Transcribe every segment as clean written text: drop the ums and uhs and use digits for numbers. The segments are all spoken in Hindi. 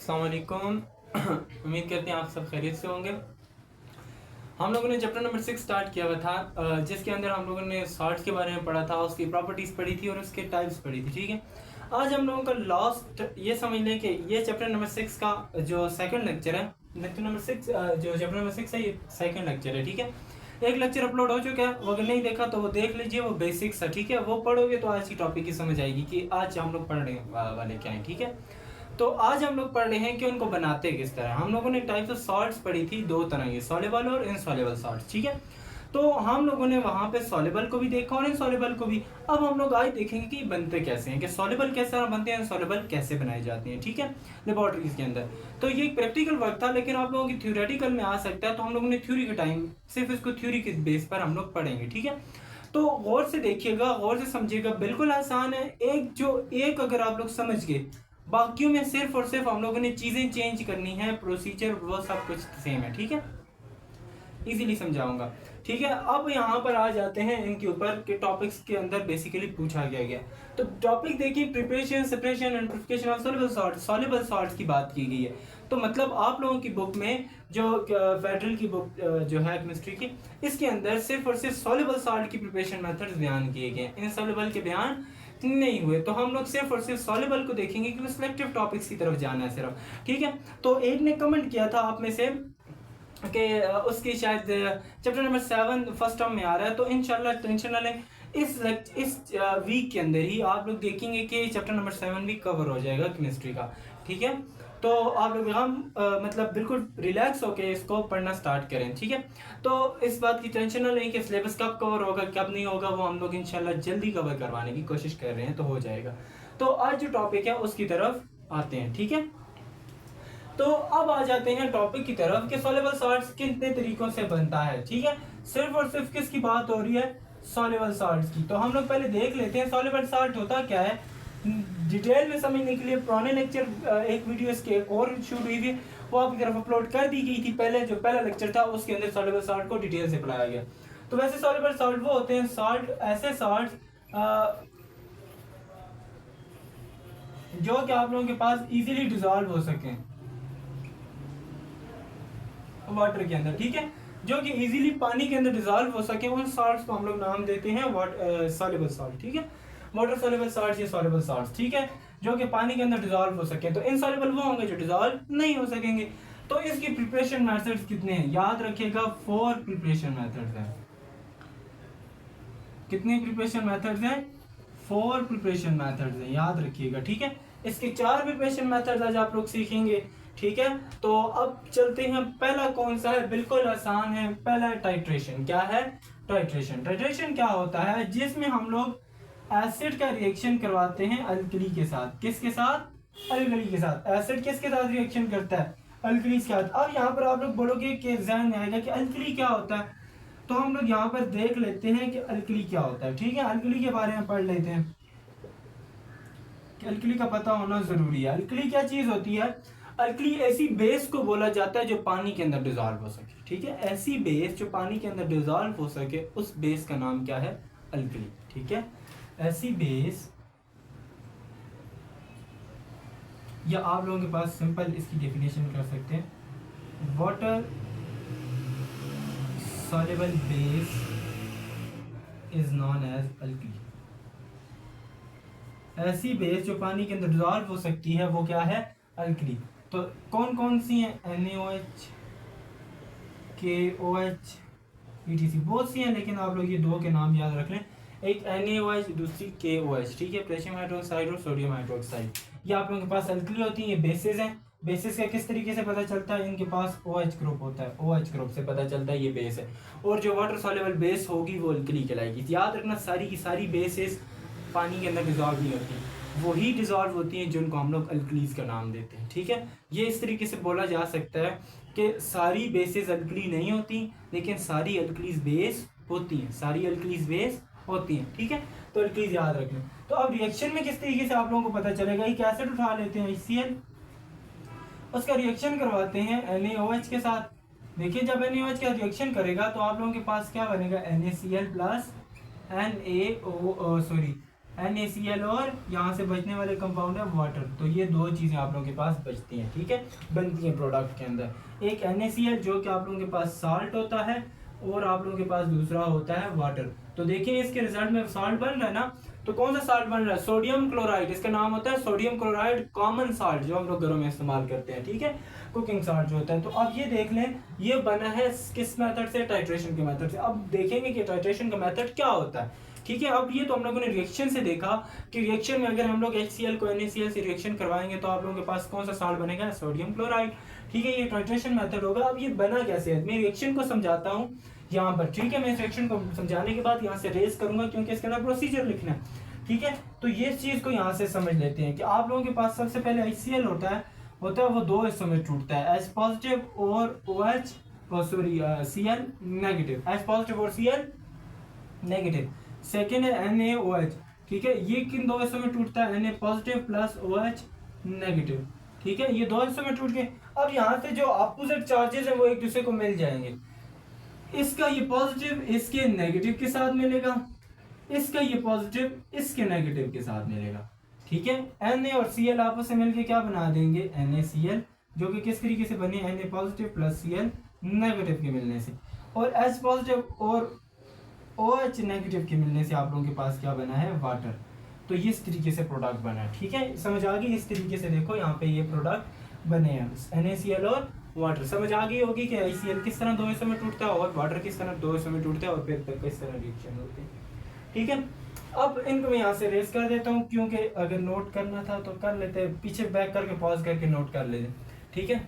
अस्सलाम वालेकुम। उम्मीद करते हैं आप सब खैरियत से होंगे। हम लोगों ने चैप्टर नंबर 6 स्टार्ट किया हुआ था, जिसके अंदर हम लोगों ने सॉल्ट्स के बारे में पढ़ा था, उसकी प्रॉपर्टीज़ पढ़ी थी और उसके टाइप्स पढ़ी थी। ठीक है, आज हम लोगों का लास्ट ये समझ लें कि ये चैप्टर नंबर 6 का जो सेकंड लेक्चर है, लेक्चर नंबर 6 जो चैप्टर नंबर 6 है ये सेकंड लेक्चर है। ठीक है, एक लेक्चर अपलोड हो चुका है, वो अगर नहीं देखा तो वो देख लीजिए, वो बेसिक्स है। ठीक है, वो पढ़ोगे तो आज की टॉपिक की समझ आएगी कि आज हम लोग पढ़ने वाले क्या हैं। ठीक है, तो आज हम लोग पढ़ रहे हैं कि उनको बनाते किस तरह। हम लोगों ने टाइप्स ऑफ सॉल्ट्स पढ़ी थी, दो तरह की, सॉल्युबल और इनसॉल्युबल सॉल्ट्स। ठीक है, तो हम लोगों ने वहां पे सॉल्युबल को भी देखा और इनसॉल्युबल को भी। अब हम लोग आज देखेंगे कि बनते कैसे हैं, कि सॉल्युबल कैसे बनते हैं, इनसॉल्युबल कैसे बनाए जाते हैं। ठीक है, लेबोरेटरीज के अंदर। तो ये एक प्रैक्टिकल वर्क था, लेकिन आप लोगों की थ्योरेटिकल में आ सकता है, तो हम लोगों ने थ्योरी के टाइम सिर्फ इसको थ्योरी के बेस पर हम लोग पढ़ेंगे। ठीक है, तो गौर से देखिएगा, गौर से समझिएगा, बिल्कुल आसान है। एक अगर आप लोग समझ गए, बाकियों में सिर्फ और सिर्फ हम लोगों ने चीजें चेंज करनी है, प्रोसीजर वो सब कुछ सेम है। ठीक है, इजीली समझाऊंगा। ठीक है, अब यहाँ पर आ जाते हैं इनके ऊपर के टॉपिक्स के अंदर बेसिकली पूछा गया। तो टॉपिक देखिए, preparation, separation and purification of soluble salt, soluble salts की बात की गई है। तो मतलब आप लोगों की बुक में जो फेडरल की बुक जो है केमिस्ट्री की, इसके अंदर सिर्फ और सिर्फ सॉल्युबल सॉल्ट की प्रिपरेशन मेथड्स बयान किए गए, इनसॉल्युबल के बयान नहीं हुए। तो हम लोग सिर्फ और सिर्फ सॉल्युबल को देखेंगे, क्योंकि सिलेक्टिव टॉपिक्स की तरफ जाना है सिर्फ। ठीक है, तो एक ने कमेंट किया था आप में से कि उसकी शायद चैप्टर नंबर 7 फर्स्ट टर्म में आ रहा है, तो इंशाल्लाह टेंशन ना लें, इस वीक के अंदर ही आप लोग देखेंगे कि चैप्टर नंबर 7 भी कवर हो जाएगा केमिस्ट्री का। ठीक है, तो आप लोग हम मतलब बिल्कुल रिलैक्स होके इसको पढ़ना स्टार्ट करें। ठीक है, तो इस बात की टेंशन ना लें कि सिलेबस कब कवर होगा कब नहीं होगा, वो हम लोग इंशाल्लाह जल्दी कवर करवाने की कोशिश कर रहे हैं, तो हो जाएगा। तो आज जो टॉपिक है उसकी तरफ आते हैं। ठीक है, तो अब आ जाते हैं टॉपिक की तरफ कि सॉल्युबल सॉल्ट्स कितने तरीकों से बनता है। ठीक है, सिर्फ और सिर्फ किसकी बात हो रही है, सॉल्युबल सॉल्ट्स की। तो हम लोग पहले देख लेते हैं सॉल्युबल सॉल्ट होता क्या है, डिटेल में समझने के लिए पुराने लेक्चर एक वीडियो इसके और शूट हुई थी, वो आपकी तरफ अपलोड कर दी गई थी। पहले जो पहला लेक्चर था उसके अंदर सॉल्युबल सॉल्ट को डिटेल से पढ़ाया गया। तो वैसे सॉल्युबल सॉल्ट वो होते हैं सॉल्ट, ऐसे सॉल्ट जो कि आप लोगों के पास इजीली डिसॉल्व हो सकें वाटर के अंदर। ठीक है, जो कि इजीली पानी के अंदर डिसॉल्व हो सके, उन सॉल्ट्स को हम लोग नाम देते हैं सॉल्युबल सॉल्ट। ठीक है, वाटर सॉल्युबल सॉल्ट्स या सॉल्युबल सॉल्ट्स। ठीक है, जो कि पानी के अंदर डिसॉल्व हो सके। तो इनसॉल्युबल वो होंगे जो डिसॉल्व नहीं हो सकेंगे। तो इसकी प्रिपरेशन मेथड्स कितने हैं, याद रखिएगा 4 प्रिपरेशन मेथड्स हैं। कितने प्रिपरेशन मेथड्स हैं, 4 प्रिपरेशन मेथड्स हैं, याद रखिएगा। ठीक है, इसके 4 प्रिपरेशन मेथड्स आज आप लोग सीखेंगे। ठीक है, तो अब चलते हैं, पहला कौन सा है, बिल्कुल आसान है। पहला है टाइट्रेशन। क्या है, टाइट्रेशन। टाइट्रेशन क्या होता है, जिसमें हम लोग एसिड का रिएक्शन करवाते हैं अल्कली के साथ। किसके साथ, अल्कली के साथ। एसिड किसके साथ रिएक्शन करता है, अल्कली के साथ। अब यहाँ पर आप लोग बोलोगे कि ध्यान में आएगा कि अल्कली क्या होता है, तो हम लोग यहाँ पर देख लेते हैं कि अल्कली क्या होता है। ठीक है, अल्कली के बारे में पढ़ लेते हैं कि अल्कली का पता होना जरूरी है। अल्कली क्या चीज होती है, अल्कली ऐसी बेस को बोला जाता है जो पानी के अंदर डिसॉल्व हो सके। ठीक है, ऐसी बेस जो पानी के अंदर डिसॉल्व हो सके, उस बेस का नाम क्या है, अल्कली। ठीक है, ऐसी बेस, या आप लोगों के पास सिंपल इसकी डेफिनेशन कर सकते हैं, water soluble base is known as alkali। ऐसी बेस जो पानी के अंदर डिसॉल्व हो सकती है वो क्या है, अल्कली। तो कौन कौन सी हैं, NaOH, KOH, ETC, बहुत सी हैं, लेकिन आप लोग ये दो के नाम याद रख लें, एक NaOH, दूसरी KOH। ठीक है, पोटेशियम हाइड्रोक्साइड और सोडियम हाइड्रोक्साइड, ये आप लोगों के पास अल्कली होती हैं, ये बेसिस हैं। बेसिस का किस तरीके से पता चलता है, इनके पास OH ग्रुप होता है, OH ग्रुप से पता चलता है ये बेस है। और जो वाटर सॉल्युबल बेस होगी वो अल्कली कहलाएगी। याद रखना, सारी की सारी बेसिस पानी के अंदर डिसॉल्व नहीं होती, वही डिसॉल्व होती हैं जिनको हम लोग अल्कलीज का नाम देते हैं। ठीक है, ये इस तरीके से बोला जा सकता है कि सारी बेसिस अल्कली नहीं होती, लेकिन सारी अल्कलीज बेस होती हैं, सारी अल्कलीज बेस होती हैं। ठीक है, तो अल्कलीज याद रखना। तो अब रिएक्शन में किस तरीके से आप लोगों को पता चलेगा, एक एसिड उठा लेते हैं HCl, उसका रिएक्शन करवाते हैं NaOH के साथ। देखिए, जब NaOH का रिएक्शन करेगा तो आप लोगों के पास क्या बनेगा, NaCl प्लस NaCl और यहाँ से बचने वाले कंपाउंड है वाटर। तो ये दो चीज़ें आप लोगों के पास बचती हैं, ठीक है, बनती हैं प्रोडक्ट के अंदर। एक NaCl जो कि आप लोगों के पास साल्ट होता है और आप लोगों के पास दूसरा होता है वाटर। तो देखिए इसके रिजल्ट में साल्ट बन रहा है ना, तो कौन सा साल्ट बन रहा है? सोडियम क्लोराइड, इसका नाम होता है सोडियम क्लोराइड, कॉमन साल्ट जो हम लोग घरों में इस्तेमाल करते हैं, ठीक है, कुकिंग साल्ट जो होता है। तो अब ये देख लें ये बना है किस मेथड से? टाइट्रेशन के मेथड से। अब देखेंगे कि टाइट्रेशन का मेथड क्या होता है, ठीक है। अब ये तो हम लोगों ने रिएक्शन से देखा कि रिएक्शन में अगर हम लोग HCl को NaCl से रिएक्शन करवाएंगे तो आप लोगों के पास कौन सा साल्ट बनेगा? सोडियम क्लोराइड, ठीक है, ये टाइट्रेशन मेथड होगा। अब ये बना कैसे है, मैं रिएक्शन को समझाता हूँ यहाँ पर, ठीक है। मैं इस रिएक्शन को समझाने के बाद यहाँ से रेस करूंगा क्योंकि इसके अंदर प्रोसीजर लिखना है, ठीक है। तो ये चीज को यहाँ से समझ लेते हैं कि आप लोगों के पास सबसे पहले HCl होता है वो दो हिस्सों में टूटता है, H पॉजिटिव और OH Cl negative, H positive और Cl नेगेटिव। सेकेंड है NaOH, ठीक है, ये किन दो हिस्सों में टूटता है? Na positive plus OH negative, ठीक है, ये दो हिस्सों में टूट गए। अब यहाँ से जो अपोजिट चार्जेस है वो एक दूसरे को मिल जाएंगे, इसका ये पॉजिटिव इसके नेगेटिव के साथ मिलेगा, इसका ये पॉजिटिव इसके नेगेटिव के साथ मिलेगा, ठीक है। Na और Cl आपस में मिलके क्या बना देंगे? NaCl, जो कि किस तरीके से बने? Na positive plus Cl negative के मिलने से, और H पॉजिटिव और OH नेगेटिव के मिलने से आप लोगों के पास क्या बना है? वाटर। तो इस तरीके से प्रोडक्ट बना है, ठीक है, समझ आ गई? इस तरीके से देखो यहाँ पे ये प्रोडक्ट बने हैं, NaCl और वाटर। समझ आ गई होगी कि HCl किस तरह दो हिस्सों में टूटता है और वाटर किस तरह दो हिस्सों में टूटता है और फिर किस तरह रिएक्शन होती है, ठीक है। अब इनको मैं यहाँ से रेस कर देता हूँ क्योंकि अगर नोट करना था तो कर लेते, पीछे बैक करके पॉज करके नोट कर लेते, ठीक है।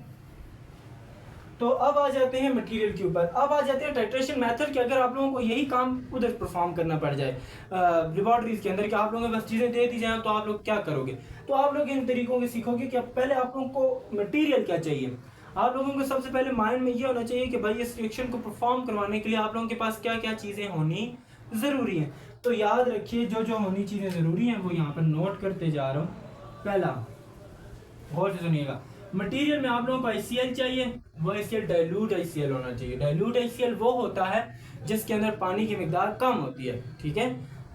तो अब आ जाते हैं मटेरियल के ऊपर, अब आ जाते हैं टाइट्रेशन मेथड के। अगर आप लोगों को यही काम उधर परफॉर्म करना पड़ जाए लेबोरेटरीज के अंदर कि आप लोगों को बस चीज़ें दे दी जाए तो आप लोग क्या करोगे? तो आप लोग इन तरीकों के सीखोगे कि पहले आप लोगों को मटेरियल क्या चाहिए। आप लोगों को सबसे पहले माइंड में ये होना चाहिए कि भाई इस रिएक्शन को परफॉर्म करवाने के लिए आप लोगों के पास क्या क्या चीज़ें होनी ज़रूरी हैं। तो याद रखिए जो जो होनी चीज़ें ज़रूरी हैं वो यहाँ पर नोट करते जा रहा हूँ। पहला, गौर से सुनिएगा, मटेरियल में आप लोगों को HCl चाहिए, वो HCl डाइल्यूट HCl होना चाहिए। डाइल्यूट HCl वो होता है जिसके अंदर पानी की मिकदार कम होती है, ठीक है,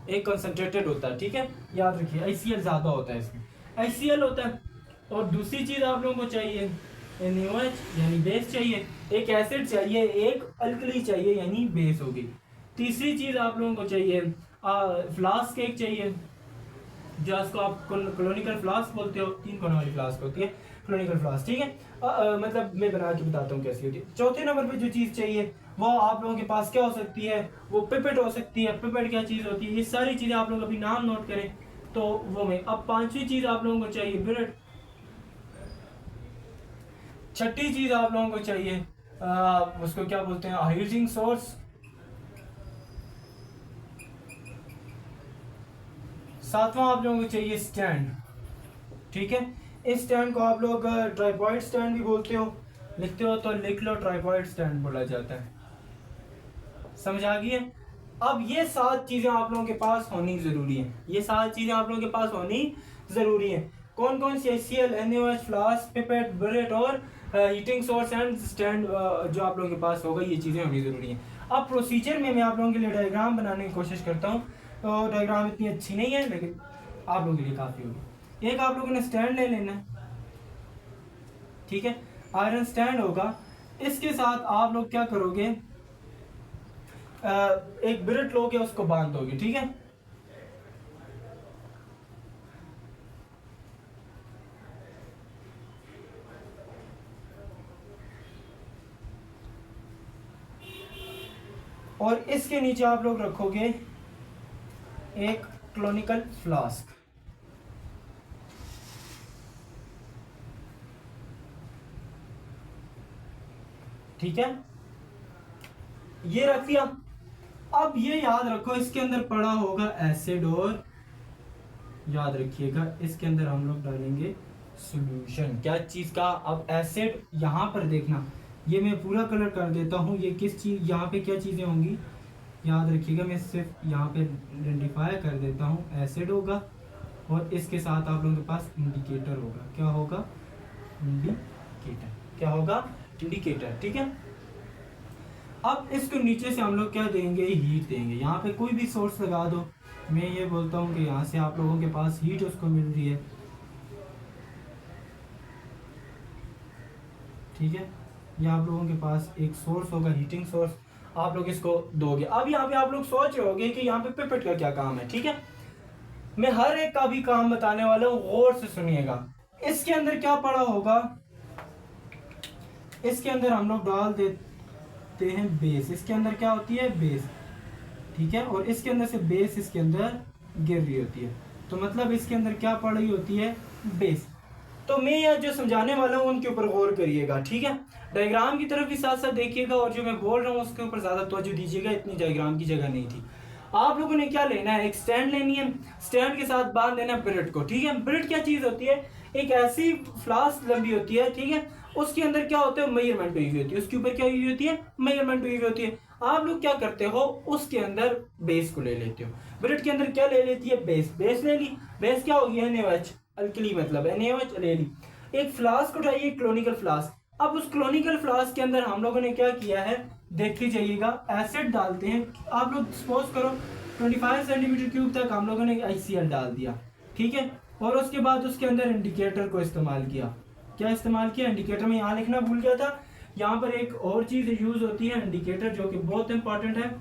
एक कंसंट्रेटेड होता है, ठीक है, याद रखिए HCl ज़्यादा होता है, इसमें HCl होता है। और दूसरी चीज़ आप लोगों को चाहिए NaOH यानी बेस चाहिए, एक एसिड चाहिए, एक अल्कली चाहिए यानी बेस होगी। तीसरी चीज़ आप लोगों को चाहिए फ्लास्क एक चाहिए, जिसको आप क्लोनिकल फ्लास्क बोलते हो, 3 कोनों वाली फ्लास्क होती है क्लोनिकल फ्लास्क, ठीक है। मतलब मैं बना के बताता हूँ कैसी होती है। चौथे नंबर पे जो चीज़ चाहिए वो आप लोगों के पास क्या हो सकती है? वो पिपेट हो सकती है। पिपेट क्या चीज़ होती है? ये सारी चीज़ें आप लोग अभी नाम नोट करें तो वो में। अब पांचवी चीज़ आप लोगों को चाहिए बिरेट। छठी चीज़ आप लोगों को चाहिए उसको क्या बोलते हैं? Hydrogen source. सातवां आप लोगों को चाहिए स्टैंड, ठीक है। इस स्टैंड को आप लोग ट्राइपॉइड स्टैंड भी बोलते हो, लिखते हो तो लिख लो ट्राइपॉइड स्टैंड बोला जाता है। समझ आ गई है? अब ये 7 चीजें आप लोगों के पास होनी जरूरी है, ये 7 चीजें आप लोगों के पास होनी जरूरी है। कौन कौन सी? HCl, NaOH, फ्लास्क, पिपेट, बिरेट और हीटिंग सोर्स एंड स्टैंड जो आप लोगों के पास होगा, ये चीजें होनी जरूरी हैं। अब प्रोसीजर में मैं आप लोगों के लिए डायग्राम बनाने की कोशिश करता हूँ। तो डायग्राम इतनी अच्छी नहीं है लेकिन आप लोगों के लिए काफ़ी होगी। एक आप लोगों ने स्टैंड ले लेना है, ठीक है, आयरन स्टैंड होगा। इसके साथ आप लोग क्या करोगे? एक बिरेट लोगे, उसको बांध दोगे, ठीक है। और इसके नीचे आप लोग रखोगे एक क्लोनिकल फ्लास्क, ठीक है, ये रख दिया। अब ये याद रखो इसके अंदर पड़ा होगा एसिड, और याद रखिएगा इसके अंदर हम लोग डालेंगे सॉल्यूशन। क्या चीज का? अब एसिड यहां पर देखना, ये मैं पूरा कलर कर देता हूं। ये किस चीज, यहाँ पे क्या चीजें होंगी याद रखिएगा। मैं सिर्फ यहाँ पे आइडेंटिफाई कर देता हूँ, एसिड होगा और इसके साथ आप लोगों के पास इंडिकेटर होगा। क्या होगा? इंडिकेटर। क्या होगा? इंडिकेटर, ठीक है। अब इसको नीचे से हम लोग क्या देंगे? हीट देंगे। यहाँ पे कोई भी सोर्स लगा दो, मैं ये बोलता हूँ कि यहाँ से आप लोगों के पास हीट उसको मिल रही है, ठीक है। ये आप लोगों के पास एक सोर्स होगा, हीटिंग सोर्स, आप लोग इसको दोगे। अब यहाँ पे आप लोग सोच रहे होंगे कि यहाँ पे पिपेट का क्या काम है, ठीक है। मैं हर एक का भी काम बताने वाला हूँ, गौर से सुनिएगा। इसके अंदर क्या पड़ा होगा, इसके अंदर हम लोग डाल देते हैं बेस। इसके अंदर क्या होती है, बेस, ठीक है। और इसके अंदर से बेस इसके अंदर गिर रही होती है, तो मतलब इसके अंदर क्या पड़ रही होती है, बेस। तो मैं यह जो समझाने वाला हूँ उनके ऊपर गौर करिएगा, ठीक है। डायग्राम की तरफ भी साथ साथ देखिएगा, और जो मैं बोल रहा हूँ उसके ऊपर ज़्यादा तवज्जो दीजिएगा, इतनी डायग्राम की जगह नहीं थी। आप लोगों ने क्या लेना है, एक स्टैंड लेनी है, स्टैंड के साथ बांध देना है ब्रेड को, ठीक है। ब्रेड क्या चीज़ होती है, एक ऐसी फ्लास्क लंबी होती है, ठीक है। उसके अंदर क्या होता है, मेजरमेंट हुई हुई होती है, उसके ऊपर क्या हुई होती है, मेजरमेंट हुई हुई होती है। आप लोग क्या करते हो, उसके अंदर बेस को ले लेते हो। ब्रेड के अंदर क्या ले लेती है, बेस। बेस ले ली, बेस क्या होगी, NaOH, अल्कली मतलब NaOH ले ली। एक फ्लास्क उठाइए, क्लोनिकल फ्लास्क। अब उस क्लोनिकल फ्लास्क के अंदर हम लोगों ने क्या किया है, देखते जाइएगा, एसिड डालते हैं। आप लोग सपोज करो 25 सेंटीमीटर क्यूब तक हम लोगों ने HCl डाल दिया, ठीक है। और उसके बाद उसके अंदर इंडिकेटर को इस्तेमाल किया। क्या इस्तेमाल किया, इंडिकेटर में यहाँ लिखना भूल गया था, यहाँ पर एक और चीज यूज होती है, इंडिकेटर, जो कि बहुत इंपॉर्टेंट है।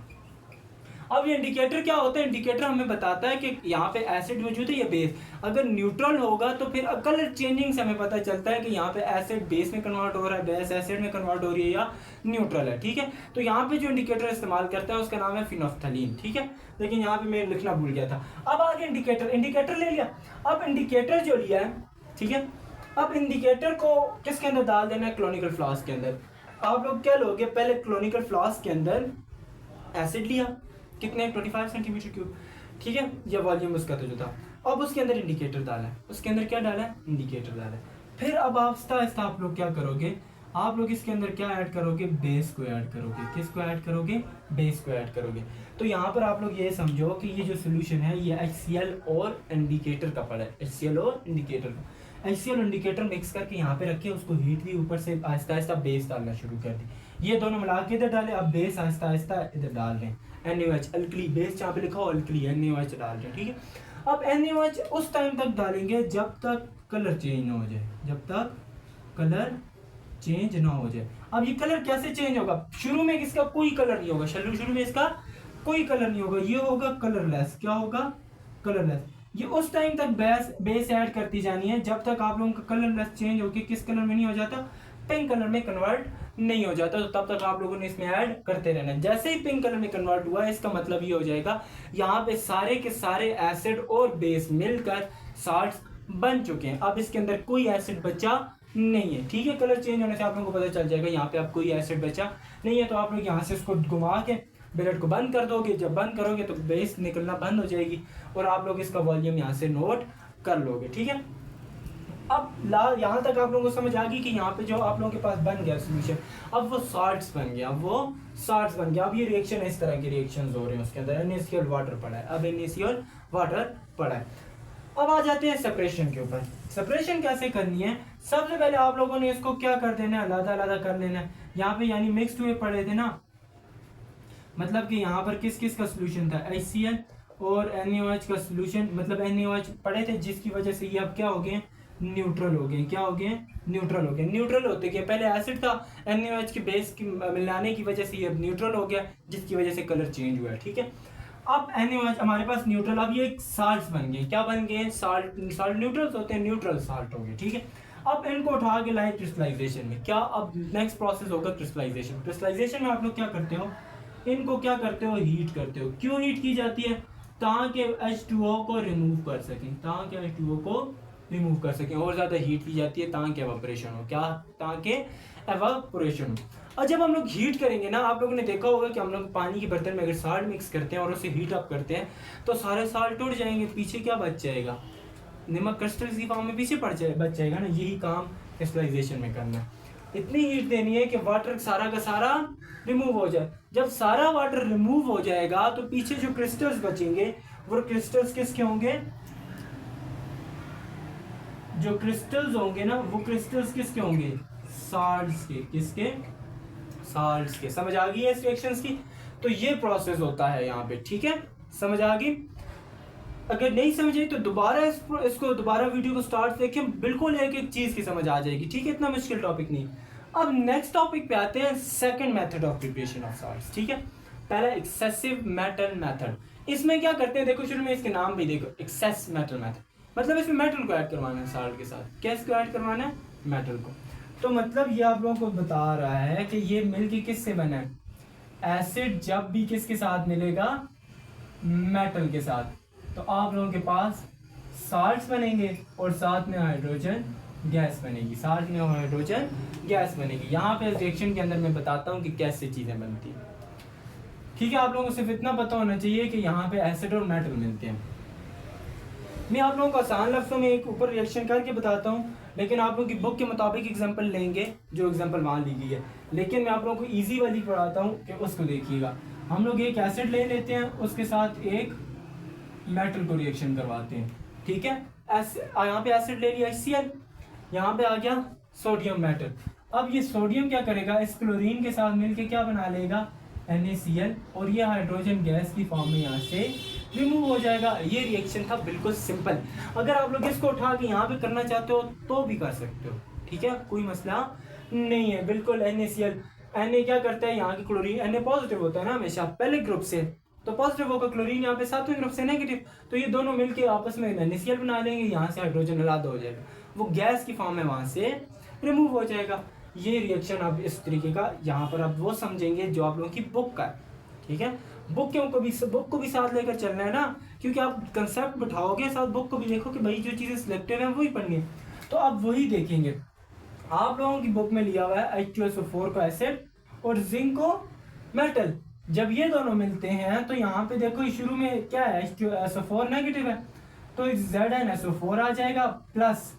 अब ये इंडिकेटर क्या होता है, इंडिकेटर हमें बताता है कि यहाँ पे एसिड मौजूद है या बेस। अगर न्यूट्रल होगा तो फिर कलर चेंजिंग से हमें पता चलता है कि यहाँ पे एसिड बेस में कन्वर्ट हो रहा है, बेस एसिड में कन्वर्ट हो रही है, या न्यूट्रल है, ठीक है। तो यहाँ पे जो इंडिकेटर इस्तेमाल करता है उसका नाम है फिनोफ्थलीन, ठीक है। लेकिन यहाँ पे मैं लिखना भूल गया था। अब आगे इंडिकेटर ले लिया। अब इंडिकेटर जो लिया है, ठीक है, अब इंडिकेटर को किसके अंदर डाल देना है, क्लोनिकल फ्लास्क के अंदर। आप लोग क्या लोगे, पहले क्लोनिकल फ्लास्क के अंदर एसिड लिया, कितने, 25 सेंटीमीटर क्यूब, ठीक है। यह वॉल्यूम उसका तो जो था। अब उसके अंदर इंडिकेटर डाला है, उसके अंदर क्या डाला है, इंडिकेटर डाला है। फिर अब आहिस्ता आहिस्ता आप लोग क्या करोगे, आप लोग इसके अंदर क्या ऐड करोगे, बेस को ऐड करोगे। किसको ऐड करोगे, बेस को ऐड करोगे। तो यहाँ पर आप लोग ये समझो कि ये जो सोल्यूशन है ये HCl और इंडिकेटर का पड़ा है, HCl और इंडिकेटर का। HCl इंडिकेटर मिक्स करके यहाँ पे रखे, उसको हीट दी, ऊपर से आहिस्ता आहिस्ता बेस डालना शुरू कर दी। ये दोनों मिला के इधर डाले, अब बेस आहिस्ता आहिस्ता इधर डाल रहे हैं, NaOH, अल्कली, बेस जहाँ पे लिखा हो अल्कली, NaOH डाल रहे हैं, ठीक है। अब NaOH उस टाइम तक डालेंगे जब तक कलर चेंज ना हो जाए, जब तक कलर चेंज ना हो जाए। अब ये कलर कैसे चेंज होगा, शुरू में इसका कोई कलर नहीं होगा, शुरू में इसका कोई कलर नहीं होगा, ये होगा कलरलेस। क्या होगा, कलरलेस। ये उस टाइम तक बेस ऐड करती जानी है जब तक आप लोगों का कलरलेस चेंज होके किस कलर में नहीं हो जाता, पिंक कलर में कन्वर्ट नहीं हो जाता। तो तब तक आप लोगों ने इसमें ऐड करते रहना है। जैसे ही पिंक कलर में कन्वर्ट हुआ, इसका मतलब ये हो जाएगा यहाँ पे सारे के सारे एसिड और बेस मिलकर साल्ट्स बन चुके हैं। अब इसके अंदर कोई एसिड बचा नहीं है, ठीक है। कलर चेंज होने से आप लोगों को पता चल जाएगा यहाँ पे अब कोई एसिड बचा नहीं है। तो आप लोग यहाँ से इसको घुमा के ब्लेड को बंद कर दोगे। जब बंद करोगे तो बेस निकलना बंद हो जाएगी और आप लोग इसका वॉल्यूम यहाँ से नोट कर लोगे, ठीक है। अब यहाँ तक आप लोगों को समझ आ गई कि यहाँ पे जो आप लोगों के पास बन गया सोल्यूशन, अब वो साल्ट्स बन गया, अब ये रिएक्शन, इस तरह के रिएक्शंस हो रहे हैं उसके अंदर। NaCl वाटर पड़ा है, अब NaCl वाटर पड़ा है। अब आ जाते हैं सेपरेशन के ऊपर। सेपरेशन कैसे करनी है, सबसे पहले आप लोगों ने इसको क्या कर देना है, अलग-अलग कर लेना है। यहाँ पे यानी मिक्स्ड हुए पड़े थे ना, मतलब कि यहाँ पर किस किस का सोल्यूशन था, HCl और NaOH का सोल्यूशन, मतलब NaOH पड़े थे, जिसकी वजह से ये अब क्या हो गए, न्यूट्रल हो गए। क्या हो गए, न्यूट्रल हो गए। न्यूट्रल होते क्या, पहले एसिड था, NaOH के बेस की मिलाने की वजह से ये अब न्यूट्रल हो गया, जिसकी वजह से कलर चेंज हुआ है, ठीक है। अब NaOH हमारे पास न्यूट्रल, अब ये साल्ट बन गए। क्या बन गए, साल्ट न्यूट्रल्स होते हैं, न्यूट्रल साल्ट हो गए, ठीक है। अब इनको उठा के लाए क्रिस्टलाइजेशन में। क्या, अब नेक्स्ट प्रोसेस होगा क्रिस्टलाइजेशन। क्रिस्टलाइजेशन में आप लोग क्या करते हो, इनको क्या करते हो, हीट करते हो। क्यों हीट की जाती है, ताकि H2O को रिमूव कर सकें, ताकि H2O को रिमूव कर सकें। और ज़्यादा हीट की जाती है ताकि एवापोरेशन हो। क्या, ताकि एवापोरेशन हो। और जब हम लोग हीट करेंगे ना, आप लोगों ने देखा होगा कि हम लोग पानी के बर्तन में अगर साल्ट मिक्स करते हैं और उसे हीट अप करते हैं तो सारे साल्ट टूट जाएंगे, पीछे क्या बच जाएगा, नमक क्रिस्टल्स की फॉर्म में पीछे बच जाएगा ना। यही काम क्रिस्टलाइजेशन में करना है। इतनी हीट देनी है कि वाटर सारा का सारा रिमूव हो जाए। जब सारा वाटर रिमूव हो जाएगा तो पीछे जो क्रिस्टल्स बचेंगे वो क्रिस्टल्स किसके होंगे, जो क्रिस्टल्स होंगे ना वो क्रिस्टल्स किसके होंगे, साल्ट्स के। किसके, साल्ट्स के। समझ आ गई है इस रिएक्शंस की। तो ये प्रोसेस होता है यहाँ पे, ठीक है, समझ आ गई। अगर नहीं समझे तो दोबारा इसको दोबारा वीडियो को स्टार्ट देखें, बिल्कुल एक एक चीज़ की समझ आ जाएगी, ठीक है। इतना मुश्किल टॉपिक नहीं। अब नेक्स्ट टॉपिक पे आते हैं, second method of preparation of salts, ठीक है। पहला एक्सेसिव मेटल मेथड। इसमें क्या करते हैं, देखो शुरू में इसके नाम भी देखो, एक्सेस मेटल मेथड, मतलब इसमें मेटल को ऐड करवाना है साल्ट के साथ। क्या इसको ऐड करवाना है? मेटल को। तो मतलब ये आप लोगों को बता रहा है कि ये मिलके किससे बना है? एसिड जब भी किसके साथ मिलेगा? मेटल के साथ, तो आप लोगों के पास साल्ट्स बनेंगे और साथ में हाइड्रोजन गैस बनेगी, साल्ट में हाइड्रोजन गैस बनेगी। यहाँ पे रिएक्शन के अंदर मैं बताता हूँ कि कैसे चीज़ें बनती हैं, ठीक है। आप लोगों को सिर्फ इतना पता होना चाहिए कि यहाँ पे एसिड और मेटल मिलते हैं। मैं आप लोगों को आसान लफ्ज़ों में एक ऊपर रिएक्शन करके बताता हूँ, लेकिन आप लोगों की बुक के मुताबिक एग्जांपल लेंगे, जो एग्जांपल वहाँ ली गई है। लेकिन मैं आप लोगों को इजी वाली पढ़ाता हूँ कि उसको देखिएगा। हम लोग एक एसिड ले लेते हैं, उसके साथ एक मेटल को रिएक्शन करवाते हैं, ठीक है। यहाँ पे एसिड ले लिया HCl, यहाँ पे आ गया सोडियम मेटल। अब ये सोडियम क्या करेगा? इस क्लोरीन के साथ मिलके क्या बना लेगा? NaCl, और ये हाइड्रोजन गैस की फॉर्म में यहाँ से रिमूव हो जाएगा। ये रिएक्शन था, बिल्कुल सिंपल। अगर आप लोग इसको उठा के यहाँ पे करना चाहते हो तो भी कर सकते हो, ठीक है, कोई मसला नहीं है, बिल्कुल। NaCl, Na क्या करता है? यहाँ की क्लोरीन, Na पॉजिटिव होता है ना हमेशा पहले ग्रुप से, तो पॉजिटिव होगा, क्लोरीन यहाँ पे सातवें ग्रुप से नेगेटिव, तो ये दोनों मिलके आपस में NaCl बना लेंगे, यहाँ से हाइड्रोजन अलग हो जाएगा, वो गैस की फॉर्म में वहाँ से रिमूव हो जाएगा। ये रिएक्शन अब इस तरीके का, यहाँ पर आप वो समझेंगे जो आप लोगों की बुक का है, ठीक है। बुक को भी साथ लेकर चलना है ना, क्योंकि आप कंसेप्ट बिठाओगे साथ, बुक को भी देखो कि भाई जो चीज़ें सिलेक्टेड हैं वही पढ़नी है, तो अब वही देखेंगे। आप लोगों की बुक में लिया हुआ है H2SO4 को एसिड और जिंक को मेटल। जब ये दोनों मिलते हैं तो यहाँ पे देखो शुरू में क्या है? H2SO4 नेगेटिव है, तो ZnSO4 आ जाएगा, प्लस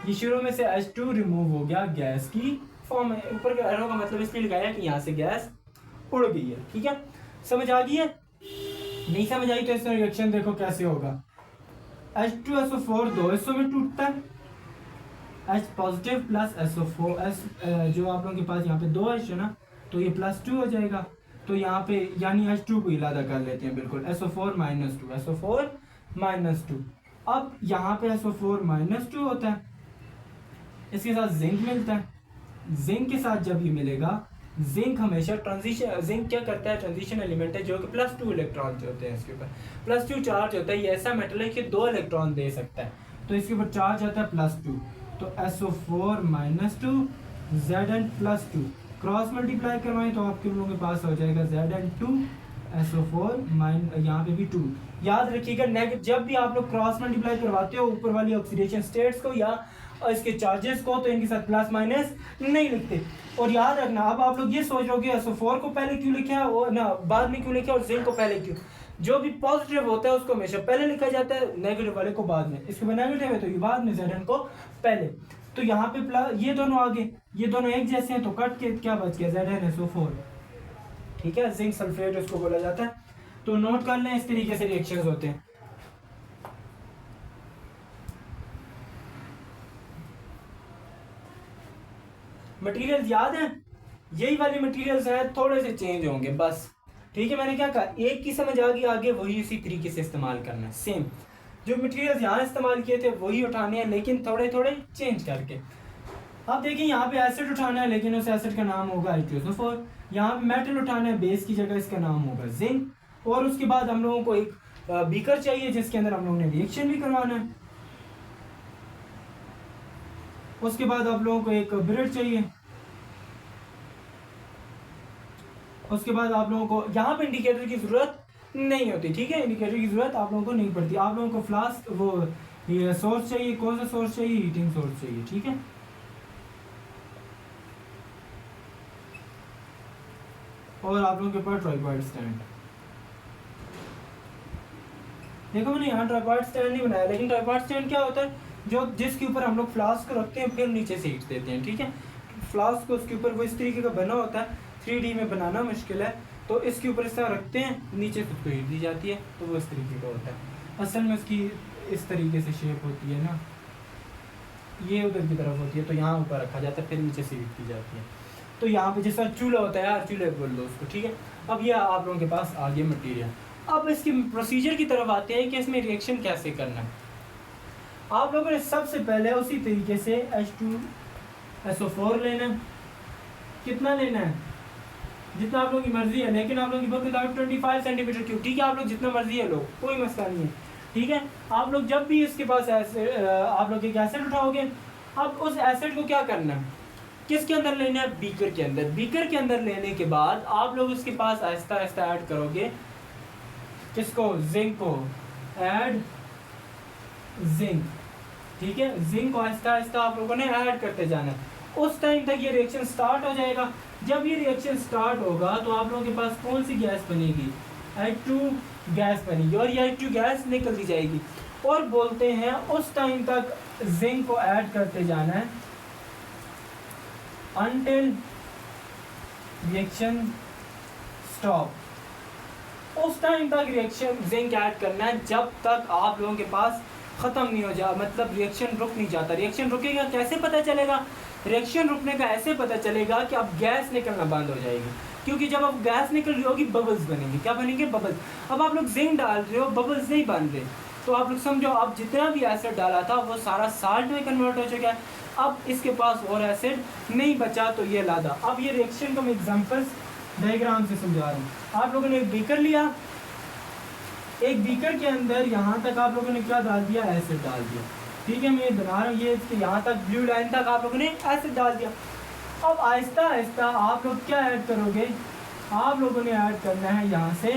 ये शुरू में से H2 रिमूव हो गया, गैस की फॉर्म है। ऊपर का एरो का मतलब इसलिए लगाया कि यहाँ से गैस उड़ गई है, ठीक है। समझ आ गई है? नहीं समझ आई तो इसका रिएक्शन देखो कैसे होगा। H2SO4 दो हिस्सों में टूटता है, H पॉजिटिव प्लस SO4, जो आप लोगों के पास यहाँ पे दो H है ना, तो ये +2 हो जाएगा। तो यहाँ पे यानी H2 को इलादा कर लेते हैं, बिल्कुल SO4 -2, SO4 -2। अब यहाँ पे SO4 -2 होता है, इसके साथ जिंक मिलता है। जिंक के साथ जब ये मिलेगा, जिंक हमेशा ट्रांजिशन, जिंक क्या करता है? ट्रांजिशन एलिमेंट है, जो कि +2 इलेक्ट्रॉन होते हैं इसके ऊपर, +2 चार्ज होता है। ये ऐसा मेटल है कि 2 इलेक्ट्रॉन दे सकता है, तो इसके ऊपर चार्ज आता है +2, तो SO4 -2 Zn +2, क्रॉस मल्टीप्लाई करवाएं तो आपके लोगों के पास हो जाएगा Zn2 SO4 यहाँ पे भी 2। याद रखिएगा, जब भी आप लोग क्रॉस मल्टीप्लाई करवाते हो ऊपर वाली ऑक्सीडेशन स्टेट्स को या इसके चार्जेस को, तो इनके साथ प्लस माइनस नहीं लिखते। और याद रखना, अब आप लोग ये सोच रहे हो कि SO4 को पहले क्यों लिखा है और ना बाद में क्यों लिखा है, और जिंक को पहले क्यों? जो भी पॉजिटिव होता है उसको हमेशा पहले लिखा जाता है, नेगेटिव वाले को बाद में। इसके बाद नेगेटिव है तो ये बाद में, Zn को पहले। तो यहाँ पे प्लस, ये दोनों आगे, ये दोनों एक जैसे हैं, तो कट के क्या बच गया? ZnSO4, ठीक है। जिंक सल्फेट उसको बोला जाता है। तो नोट कर लें, इस तरीके से रिएक्शंस होते हैं। मटेरियल्स याद है? यही वाली मटेरियल्स हैं, थोड़े से चेंज होंगे बस, ठीक है। मैंने क्या कहा, एक की समझ आ गई, आगे वही उसी तरीके से इस्तेमाल करना है। सेम जो मटेरियल्स यहाँ इस्तेमाल किए थे वही उठाने हैं, लेकिन थोड़े थोड़े चेंज करके। अब देखिए यहाँ पे एसिड उठाना है, लेकिन उस एसिड का नाम होगा H2SO4। यहाँ पे मेटल उठाना है, बेस की जगह इसका नाम होगा जिंक। और उसके बाद हम लोगों को एक बीकर चाहिए जिसके अंदर हम लोगों ने रिएक्शन भी करवाना है। उसके बाद आप लोगों को एक ब्रेड चाहिए। उसके बाद आप लोगों को यहाँ पे इंडिकेटर की जरूरत नहीं होती, ठीक है। इंडिकेटर की जरूरत आप लोगों को नहीं पड़ती। आप लोगों को फ्लास्क वो ये सोर्स चाहिए, कौन सा सोर्स चाहिए? हीटिंग सोर्स चाहिए, ठीक है। और आप लोगों के पास ट्राइपॉड स्टैंड। देखो मैंने यहाँ ट्राइपॉड स्टैंड नहीं बनाया, लेकिन ट्राइपॉड स्टैंड क्या होता है? जो जिसके ऊपर हम लोग फ्लास्क को रखते हैं, फिर नीचे से हीट देते हैं, ठीक है। फ्लास्क को उसके ऊपर वो इस तरीके का बना होता है, 3D में बनाना मुश्किल है, तो इसके ऊपर इस तरह रखते हैं, नीचे खुद को हीट दी जाती है, तो वो इस तरीके का होता है। असल में उसकी इस तरीके से शेप होती है ना, ये उधर की तरफ होती है, तो यहाँ ऊपर रखा जाता है, फिर नीचे से हीट की जाती है। तो यहाँ पे जैसा चूल्हा होता है यार, चूल्हे बोल लो उसको, ठीक है। अब ये आप लोगों के पास आ गया मटीरियल। अब इसकी प्रोसीजर की तरफ आते हैं कि इसमें रिएक्शन कैसे करना है। आप लोगों ने सबसे पहले उसी तरीके से H2SO4 लेना है। कितना लेना है? जितना आप लोगों की मर्जी है, लेकिन आप लोगों की बुक विदाउट 25 सेंटीमीटर क्यूब। ठीक है, आप लोग जितना मर्जी है लो, कोई मसला नहीं है। ठीक है, आप लोग जब भी इसके पास आप लोग एक एसिड उठाओगे, अब उस एसिड को क्या करना है, किसके अंदर लेना है? बीकर के अंदर। बीकर के अंदर लेने के बाद आप लोग उसके पास आहिस्ता आहिस्ता ऐड करोगे, किसको? जिंक को। Add zinc. ठीक है, जिंक को आहिस्ता आहिस्ता आप लोगों ने ऐड करते जाना है। उस टाइम तक ये रिएक्शन स्टार्ट हो जाएगा। जब ये रिएक्शन स्टार्ट होगा तो आप लोगों के पास कौन सी गैस बनेगी? H2 गैस बनेगी, और ये H2 गैस निकल दी जाएगी। और बोलते हैं उस टाइम तक जिंक को ऐड करते जाना है until रिएक्शन स्टॉप। उस टाइम तक रिएक्शन जिंक ऐड करना है जब तक आप लोगों के पास ख़त्म नहीं हो जा, मतलब रिएक्शन रुक नहीं जाता। रिएक्शन रुकेगा कैसे पता चलेगा? रिएक्शन रुकने का ऐसे पता चलेगा कि अब गैस निकलना बंद हो जाएगी, क्योंकि जब अब गैस निकल रही होगी बबल्स बनेंगे। क्या बनेंगे? बबल्स। अब आप लोग जिंक डाल रहे हो, बबल्स नहीं बन रहे, तो आप लोग समझो अब जितना भी एसिड डाला था वो सारा साल्ट में कन्वर्ट हो चुका है। अब इसके पास और एसिड नहीं बचा, तो ये लादा। अब ये रिएक्शन को मैं एग्जांपल्स डायग्राम से समझा रहा हूँ। आप लोगों ने एक बीकर लिया, एक बीकर के अंदर यहाँ तक आप लोगों ने क्या डाल दिया? एसिड डाल दिया। ठीक है, मैं ये बना रहा हूँ, ये इसके यहाँ तक ब्लू लाइन तक आप लोगों ने एसिड डाल दिया। अब आहिस्ता आहिस्ता आप लोग क्या ऐड करोगे? आप लोगों ने ऐड करना है यहाँ से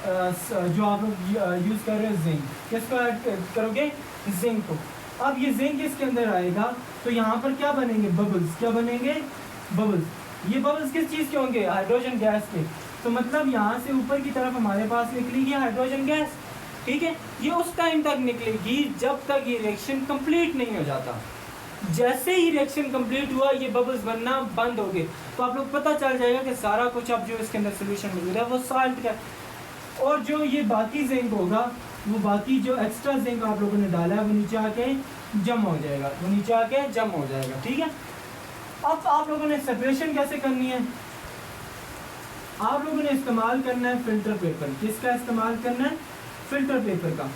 जो आप लोग यूज़ कर रहे हो जिंक। किसको ऐड करोगे? जिंक को। अब ये जिंक इसके अंदर आएगा तो यहाँ पर क्या बनेंगे? बबल्स। क्या बनेंगे? बबल्स। ये बबल्स किस चीज़ के होंगे? हाइड्रोजन गैस के। तो मतलब यहाँ से ऊपर की तरफ हमारे पास निकलेगी हाइड्रोजन गैस। ठीक है, ये उस टाइम तक निकलेगी जब तक ये रिएक्शन कंप्लीट नहीं हो जाता। जैसे ही रिएक्शन कंप्लीट हुआ ये बबल्स बनना बंद हो गए, तो आप लोग पता चल जाएगा कि सारा कुछ अब जो इसके अंदर सोल्यूशन मौजूद है वो साल्ट का। और जो ये बाकी जिंक होगा, वो बाकी जो एक्स्ट्रा जिंक आप लोगों ने डाला है वो नीचे आके जम हो जाएगा, वो नीचे आके जम हो जाएगा। ठीक है, अब आप लोगों ने सेपरेशन कैसे करनी है? आप लोगों ने इस्तेमाल करना है फिल्टर पेपर। किसका इस्तेमाल करना है? फिल्टर पेपर का।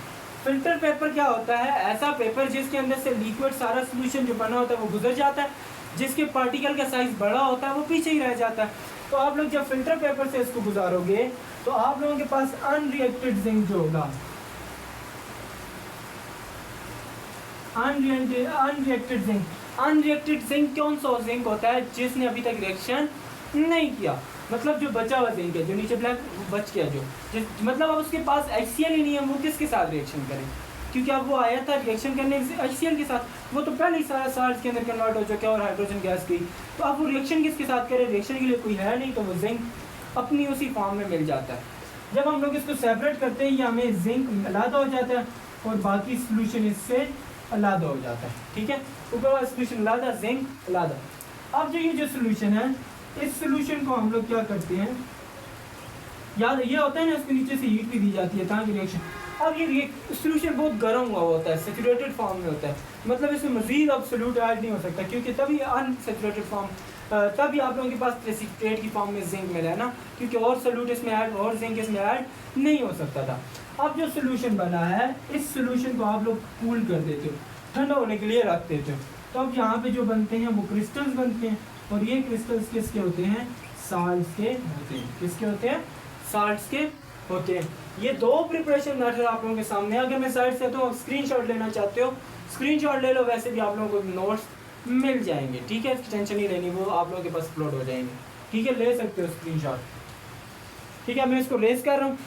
फिल्टर पेपर क्या होता है? ऐसा पेपर जिसके अंदर से लिक्विड सारा सोल्यूशन जो बना होता है वो गुजर जाता है, जिसके पार्टिकल का साइज बड़ा होता है वो पीछे ही रह जाता है। तो आप लोग जब फिल्टर पेपर से इसको गुजारोगे तो आप लोगों के पास अनरिएक्टेड जिंक जो होगा, अनरिएक्टेड जिंक। अनरिएक्टेड जिंक कौन सा जिंक होता है? जिसने अभी तक रिएक्शन नहीं किया, मतलब जो बचा हुआ जिंक है, जो नीचे ब्लैक बच गया, जो मतलब अब उसके पास HCl ही नहीं है, वो किसके साथ रिएक्शन करे? क्योंकि अब वो आया था रिएक्शन करने HCl के साथ, वो तो पहले ही सारा साल्ट के अंदर कन्वर्ट हो चुका है और हाइड्रोजन गैस की। तो अब वो रिएक्शन किसके साथ करे? रिएक्शन के लिए कोई है नहीं, तो वो जिंक अपनी उसी फॉर्म में मिल जाता है। जब हम लोग इसको सेपरेट करते हैं, ये हमें जिंक अलग हो जाता है और बाकी सोल्यूशन इससे अलग हो जाता है। ठीक है, ऊपर वाला सोल्यूशन अलग, जिंक अलग। अब जो ये जो सोल्यूशन है, इस सोल्यूशन को हम लोग क्या करते हैं, याद ये होता है ना, इसके नीचे से हीट भी दी जाती है ताकि रिएक्शन। अब ये सोल्यूशन बहुत गर्म हुआ होता है, सैचुरेटेड फॉर्म में होता है, मतलब इसमें मजीद अब सोल्यूट ऐड नहीं हो सकता, क्योंकि तभी अनसैचुरेटेड फॉर्म, तभी आप लोगों के पास प्रेसिपिटेट की फॉर्म में जिंक मिला है ना, क्योंकि और सोल्यूट इसमें ऐड और जिंक इसमें ऐड नहीं हो सकता था। अब जो सोल्यूशन बना है, इस सोल्यूशन को आप लोग कूल कर देते हो, ठंडा होने के लिए रख देते हो। तो अब यहाँ पे जो बनते हैं वो क्रिस्टल्स बनते हैं, और ये क्रिस्टल्स किसके होते हैं? साल्ट्स के होते हैं। किसके होते हैं? साल्ट्स के होते हैं। ये दो प्रिपरेशन मेथड आप लोगों के सामने। अगर मैं साइड से तो स्क्रीनशॉट लेना चाहते हो स्क्रीनशॉट ले लो, वैसे भी आप लोगों को नोट्स मिल जाएंगे। ठीक है, इसकी टेंशन नहीं लेनी, वो आप लोगों के पास अपलोड हो जाएंगे। ठीक है, ले सकते हो स्क्रीनशॉट। ठीक है, मैं इसको रेस कर रहा हूँ।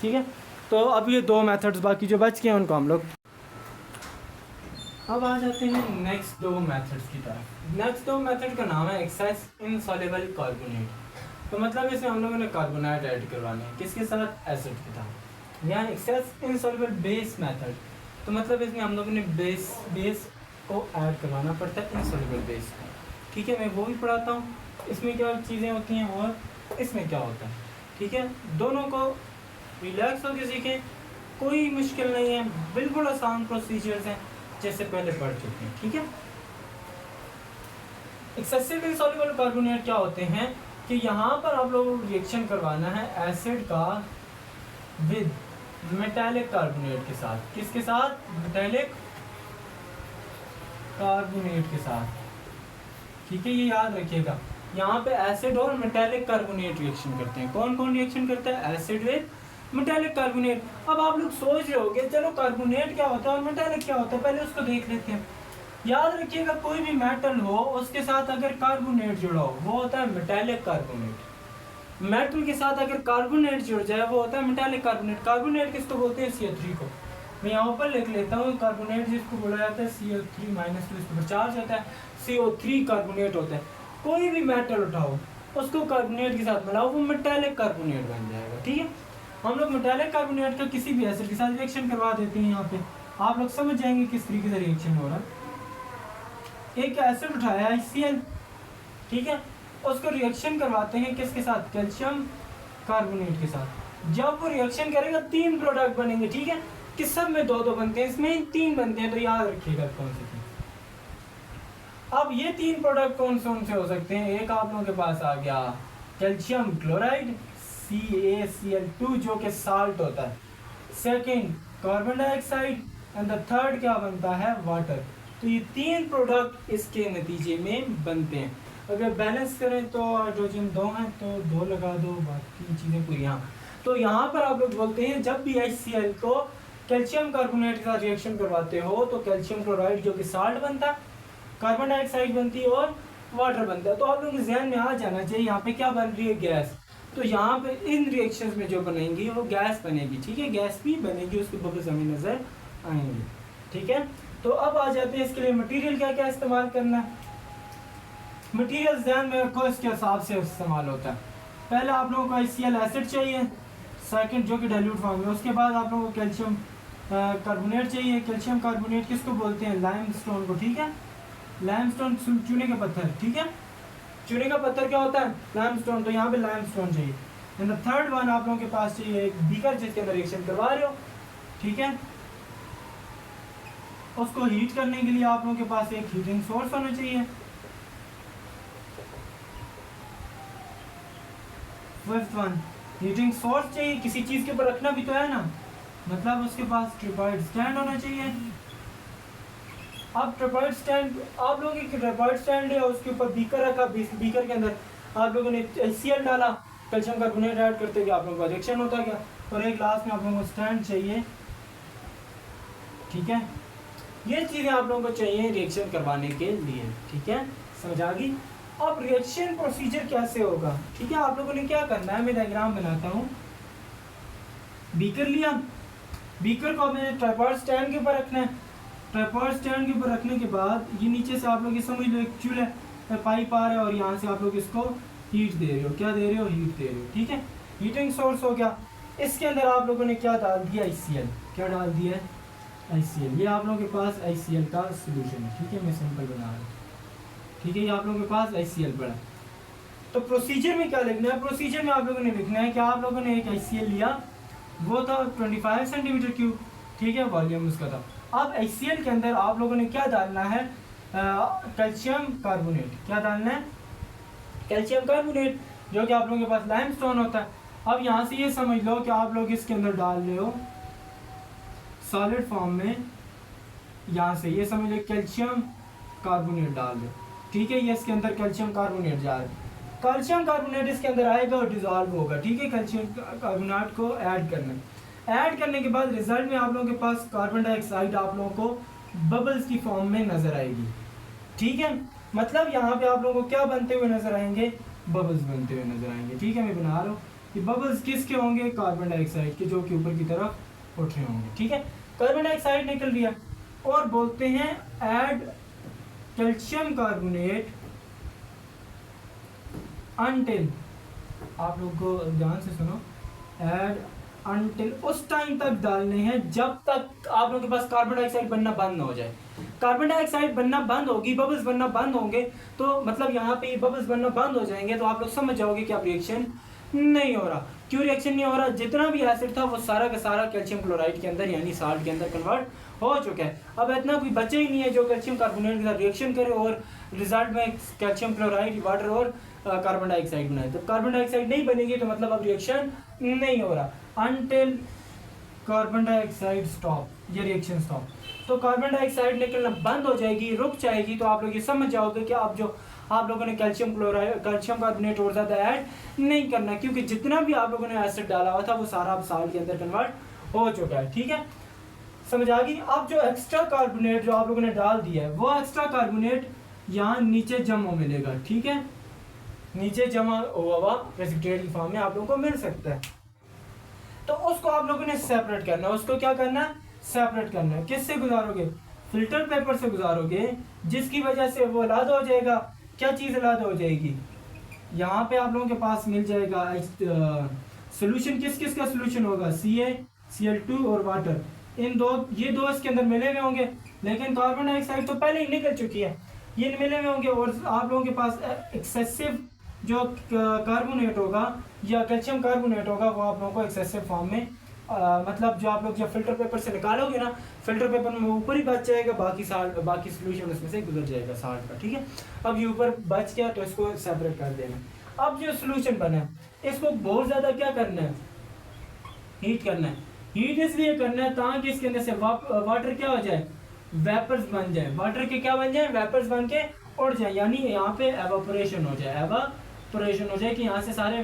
ठीक है, तो अब ये दो मेथड्स बाकी जो बच गए हैं उनको हम लोग अब आ जाते हैं नेक्स्ट दो मेथड्स की तरफ। नेक्स्ट दो मेथड का नाम है एक्सेस इनसॉल्युबल कार्बोनेट। तो मतलब इसमें हम लोगों ने कार्बोनेट ऐड करवाने हैं, किसके साथ? एसिड के साथ। यहाँ एक्सेस इनसॉल्युबल बेस मेथड, तो मतलब इसमें हम लोगों ने बेस को ऐड करवाना पड़ता है, इनसॉल्युबल बेस। ठीक है, मैं वो भी पढ़ाता हूँ इसमें क्या चीज़ें होती हैं और इसमें क्या होता है। ठीक है, दोनों को रिलैक्स होकर सीखें, कोई मुश्किल नहीं है, बिल्कुल आसान प्रोसीजर्स हैं जैसे पहले पढ़ चुके हैं। ठीक है, एक्सेसिव इनसॉल्युबल कार्बोनेट क्या होते हैं कि यहाँ पर आप लोगों को रिएक्शन करवाना है एसिड का विद मेटालिक कार्बोनेट के साथ। किसके साथ? मेटालिक कार्बोनेट के साथ। ठीक है, ये याद रखिएगा। यहाँ पे एसिड और मेटालिक कार्बोनेट रिएक्शन करते हैं। कौन कौन रिएक्शन करता है? Acid with metallic carbonate. अब आप लोग सोच रहे होगे चलो कार्बोनेट क्या होता है और मेटालिक क्या होता है, पहले उसको देख लेते हैं। याद रखिएगा कोई भी मेटल हो उसके साथ अगर कार्बोनेट जुड़ा हो वो होता है मेटालिक कार्बोनेट। मेटल के साथ अगर कार्बोनेट जुड़ जाए वो होता है मेटालिक कार्बोनेट। कार्बोनेट किसको बोलते हैं? CO3 को। मैं यहाँ ऊपर लिख लेता हूँ, कार्बोनेट जिसको बोला जाता है CO3-2, इसके ऊपर चार्ज होता है, CO3 कार्बोनेट होता है। कोई भी मेटल उठाओ उसको कार्बोनेट के साथ मिलाओ, वो मेटालिक कार्बोनेट बन जाएगा। ठीक है, हम लोग मेटालिक कार्बोनेट का किसी भी एसिड के साथ रिएक्शन करवा देते हैं। यहाँ पे आप लोग समझ जाएंगे किस तरीके से रिएक्शन हो रहा है। एक एसिड उठाया HCl, ठीक है, उसको रिएक्शन करवाते हैं किसके साथ? कैल्शियम कार्बोनेट के साथ। जब वो रिएक्शन करेगा 3 प्रोडक्ट बनेंगे। ठीक है, कि सब में 2-2 बनते हैं, इसमें 3 बनते हैं, तो याद रखिएगा कौन से 3। अब ये 3 प्रोडक्ट कौन से हो सकते हैं? एक आप लोगों के पास आ गया कैल्शियम क्लोराइड CaCl2 जो कि साल्ट होता है। Second carbon dioxide and the third क्या बनता है? वाटर। तो ये 3 प्रोडक्ट इसके नतीजे में बनते हैं। अगर बैलेंस करें तो हाइड्रोजन 2 हैं तो 2 लगा दो, बाकी चीज़ें पूरी। यहाँ तो यहाँ पर आप लोग बोलते हैं जब भी HCl को कैल्शियम कार्बोनेट के साथ रिएक्शन करवाते हो तो कैल्शियम क्लोराइड जो कि साल्ट बनता है, कार्बन डाइऑक्साइड बनती है और वाटर बनता है। तो आप लोगों के जहन में आ जाना चाहिए यहाँ पे क्या बन रही है? गैस। तो यहाँ पे इन रिएक्शंस में जो बनेंगी वो गैस बनेगी। ठीक है, गैस भी बनेगी, उसके बबल्स हमें नजर आएंगे। ठीक है, तो अब आ जाते हैं इसके लिए मटेरियल क्या क्या इस्तेमाल करना है। मटेरियल ध्यान में रखो, इसके हिसाब से इस्तेमाल होता है। पहले आप लोगों को HCl एसिड चाहिए, सेकंड जो कि डाइल्यूट फॉर्म में। उसके बाद आप लोगों को कैल्शियम कार्बोनेट चाहिए। कैल्शियम कार्बोनेट किसको बोलते हैं? लाइमस्टोन को। ठीक है, लाइमस्टोन चूने का पत्थर। ठीक है, चूने का पत्थर क्या होता है? लाइमस्टोन। तो यहाँ पे लाइमस्टोन चाहिए। एंड द थर्ड वन आप लोगों के पास चाहिए एक बीकर जिसके अंदर रिएक्शन करवा रहे हो। ठीक है, उसको हीट करने के लिए आप लोगों के पास एक हीटिंग सोर्स होना चाहिए। फिफ्थ वन हीटिंग सोर्स चाहिए, किसी चीज के ऊपर रखना भी तो है ना, मतलब उसके पास ट्रिपॉइड स्टैंड होना चाहिए। अब ट्रिपॉइड स्टैंड आप लोगों की ट्रिपॉइड स्टैंड है, उसके ऊपर बीकर रखा, बीकर के अंदर आप लोगों ने HCl डाला, कैल्शियम कार्बोनेट ऐड करते हुए आप लोगों का रिएक्शन होता गया। और एक लास्ट में आप लोगों को स्टैंड चाहिए। ठीक है, ये चीज़ें आप लोगों को चाहिए रिएक्शन करवाने के लिए। ठीक है, समझ आ गई। अब रिएक्शन प्रोसीजर कैसे होगा? ठीक है, आप लोगों ने क्या करना है, मैं डायग्राम बनाता हूँ। बीकर लिया, बीकर को आपने ट्राइपॉड स्टैंड के ऊपर रखना है। ट्राइपॉड स्टैंड के ऊपर रखने के बाद ये नीचे से आप लोग ये समझ लो एक चूल्हा पाइप आ रहा है और यहाँ से आप लोग इसको हीट दे रहे हो। क्या दे रहे हो? हीट दे रहे हो। ठीक है, हीटिंग सोर्स हो गया। इसके अंदर आप लोगों ने क्या डाल दिया? HCl। क्या डाल दिया? HCl। ये आप लोगों के पास HCl का सोल्यूशन है। ठीक है, मैं सिंपल बना रहा हूँ। ठीक है, ये आप लोगों के पास HCl पड़ा। तो प्रोसीजर में क्या लिखना है? प्रोसीजर में आप लोगों ने लिखना है कि आप लोगों ने एक HCl लिया, वो था 25 सेंटीमीटर क्यूब। ठीक है, वॉल्यूम उसका था। अब HCl के अंदर आप लोगों ने क्या डालना है? Calcium carbonate. क्या डालना है? कैल्शियम कार्बोनेट, जो कि आप लोगों के पास लाइमस्टोन होता है। अब यहाँ से ये समझ लो कि आप लोग इसके अंदर डाल रहे हो सॉलिड फॉर्म में, यहाँ से ये समझ लो कैल्शियम कार्बोनेट डाल दो। ठीक है, ये इसके अंदर कैल्शियम कार्बोनेट जा रहा है। कैल्शियम कार्बोनेट इसके अंदर आएगा और डिजॉल्व होगा। ठीक है, कैल्शियम कार्बोनेट को ऐड करना है। ऐड करने के बाद रिजल्ट में आप लोगों के पास कार्बन डाइऑक्साइड आप लोगों को बबल्स की फॉर्म में नजर आएगी। ठीक है, मतलब यहाँ पे आप लोगों को क्या बनते हुए नजर आएंगे? बबल्स बनते हुए नजर आएंगे। ठीक है, मैं बना रहा हूँ कि बबल्स किसके होंगे? कार्बन डाइऑक्साइड के, जो कि ऊपर की तरफ उठ रहे होंगे। ठीक है, कार्बन डाइऑक्साइड निकल रही है और बोलते हैं ऐड कैल्शियम कार्बोनेट अनटिल, आप लोग को ध्यान से सुनो, ऐड अनटिल उस टाइम तक डालने हैं जब तक आप लोगों के पास कार्बन डाइऑक्साइड बनना बंद ना हो जाए। कार्बन डाइऑक्साइड बनना बंद होगी, बबल्स बनना बंद होंगे, तो मतलब यहाँ पे बबल्स बनना बंद हो जाएंगे तो आप लोग समझ जाओगे कि अब रिएक्शन नहीं हो रहा। क्यों रिएक्शन नहीं हो रहा? जितना भी एसिड था वो सारा का सारा कैल्शियम क्लोराइड के अंदर यानी साल्ट के अंदर कन्वर्ट हो चुका है। अब इतना कोई बचा ही नहीं है जो कैल्शियम कार्बोनेट के साथ रिएक्शन करे और रिजल्ट में कैल्शियम क्लोराइड, वाटर और कार्बन डाइऑक्साइड बनाए। तो कार्बन डाइऑक्साइड नहीं बनेगी तो मतलब अब रिएक्शन नहीं हो रहा। अनटिल कार्बन डाइऑक्साइड स्टॉप, ये रिएक्शन स्टॉप। तो कार्बन डाइऑक्साइड निकलना बंद हो जाएगी, रुक जाएगी, तो आप लोग ये समझ जाओगे कि अब जो आप लोगों ने कैल्शियम क्लोराइड, कैल्शियम कार्बोनेट और ज़्यादा ऐड नहीं करना, क्योंकि जितना भी आप लोगों ने एसिड डाला हुआ था वो सारा अब साल्ट के अंदर कन्वर्ट हो चुका है। ठीक है, समझ आ गई? अब जो एक्स्ट्रा कार्बोनेट जो आप लोगों ने डाल दिया है वो एक्स्ट्रा कार्बोनेट यहाँ नीचे जमा मिलेगा। ठीक है, नीचे जमा हुआ प्रेसिपिटेट की फॉर्म में आप लोगों को मिल सकता है। तो उसको आप लोगों ने सेपरेट करना है। उसको क्या करना है? सेपरेट करना है। किससे गुजारोगे? फिल्टर पेपर से गुजारोगे, जिसकी वजह से वो अलग हो जाएगा। क्या चीज़ अलग हो जाएगी? यहाँ पे आप लोगों के पास मिल जाएगा सोल्यूशन। किस किस का सोल्यूशन होगा? CaCl2 और वाटर। इन दो, ये दो इसके अंदर मिले हुए होंगे, लेकिन कार्बन डाइऑक्साइड तो पहले ही निकल चुकी है, ये मिले हुए होंगे। और आप लोगों के पास एक्सेसिव जो कार्बोनेट होगा या कैल्शियम कार्बोनेट होगा वो आप लोगों को एक्सेसिव फॉर्म में मतलब जो आप लोग जब फिल्टर पेपर से निकालोगे ना, फिल्टर पेपर में ऊपर ही बच जाएगा, बाकी सोल्यूशन उसमें से गुजर जाएगा साल्ट का। ठीक है, अब ये ऊपर बच गया तो इसको सेपरेट कर देना। अब जो सोल्यूशन बना है इसको बहुत ज़्यादा क्या करना है? हीट करना है। हीट इसलिए करना है ताकि इसके अंदर से वाटर क्या हो जाए? वेपर्स बन जाए। वाटर के क्या बन जाए? वेपर्स बन के उड़ जाए, यानी यहाँ पे एवापोरेशन हो जाए। एवापोरेशन हो जाए कि यहाँ से सारे